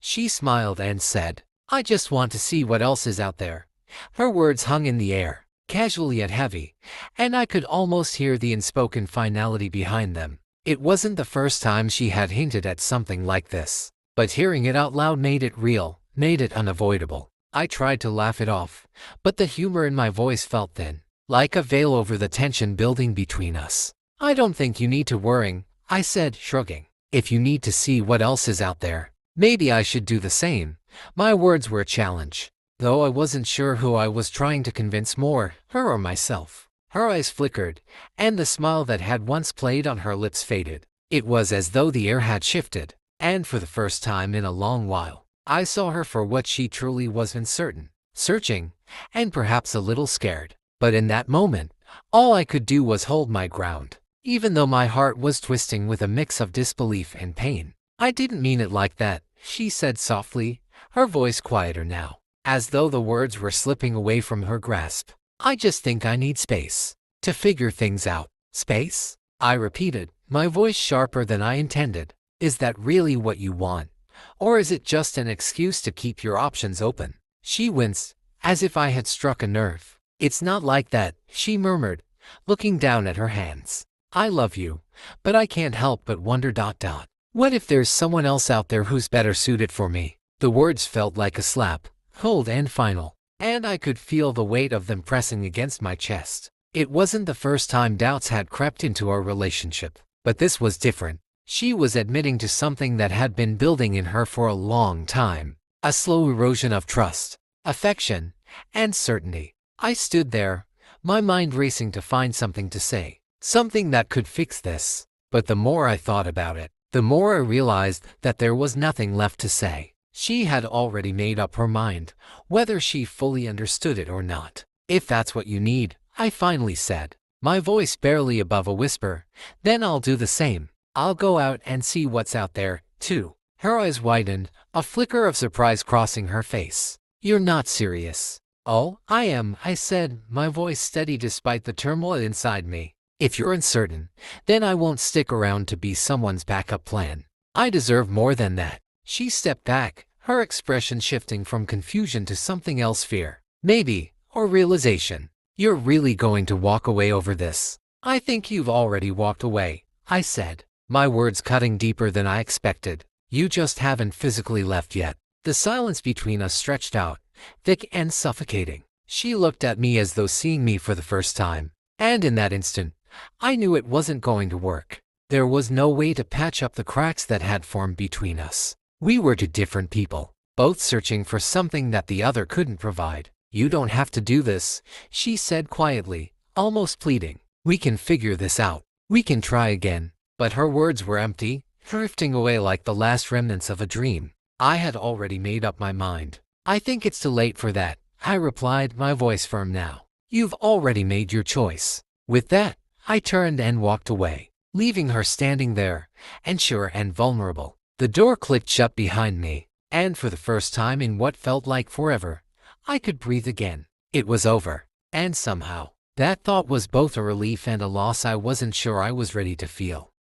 She smiled and said, "I just want to see what else is out there." Her words hung in the air, casually yet heavy, and I could almost hear the unspoken finality behind them. It wasn't the first time she had hinted at something like this, but hearing it out loud made it real, made it unavoidable. I tried to laugh it off, but the humor in my voice felt thin, like a veil over the tension building between us. "I don't think you need to worry," I said, shrugging. "If you need to see what else is out there, maybe I should do the same." My words were a challenge, though I wasn't sure who I was trying to convince more, her or myself. Her eyes flickered, and the smile that had once played on her lips faded. It was as though the air had shifted, and for the first time in a long while, I saw her for what she truly was: uncertain, searching, and perhaps a little scared. But in that moment, all I could do was hold my ground, even though my heart was twisting with a mix of disbelief and pain. "I didn't mean it like that," she said softly, her voice quieter now, as though the words were slipping away from her grasp. "I just think I need space to figure things out." "Space?" I repeated, my voice sharper than I intended. "Is that really what you want? Or is it just an excuse to keep your options open?" She winced, as if I had struck a nerve. "It's not like that," she murmured, looking down at her hands. "I love you, but I can't help but wonder ... What if there's someone else out there who's better suited for me?" The words felt like a slap, cold and final, and I could feel the weight of them pressing against my chest. It wasn't the first time doubts had crept into our relationship, but this was different. She was admitting to something that had been building in her for a long time, a slow erosion of trust, affection, and certainty. I stood there, my mind racing to find something to say, something that could fix this. But the more I thought about it, the more I realized that there was nothing left to say. She had already made up her mind, whether she fully understood it or not. "If that's what you need," I finally said, my voice barely above a whisper, "then I'll do the same. I'll go out and see what's out there, too." Her eyes widened, a flicker of surprise crossing her face. "You're not serious?" "Oh, I am," I said, my voice steady despite the turmoil inside me. "If you're uncertain, then I won't stick around to be someone's backup plan. I deserve more than that." She stepped back, her expression shifting from confusion to something else: fear, maybe, or realization. "You're really going to walk away over this?" "I think you've already walked away," I said, my words cutting deeper than I expected. "You just haven't physically left yet." The silence between us stretched out, thick and suffocating. She looked at me as though seeing me for the first time, and in that instant, I knew it wasn't going to work. There was no way to patch up the cracks that had formed between us. We were two different people, both searching for something that the other couldn't provide. "You don't have to do this," she said quietly, almost pleading. "We can figure this out. We can try again." But her words were empty, drifting away like the last remnants of a dream. I had already made up my mind. "I think it's too late for that," I replied, my voice firm now. "You've already made your choice." With that, I turned and walked away, leaving her standing there, unsure and vulnerable. The door clicked shut behind me, and for the first time in what felt like forever, I could breathe again. It was over, and somehow, that thought was both a relief and a loss I wasn't sure I was ready to feel.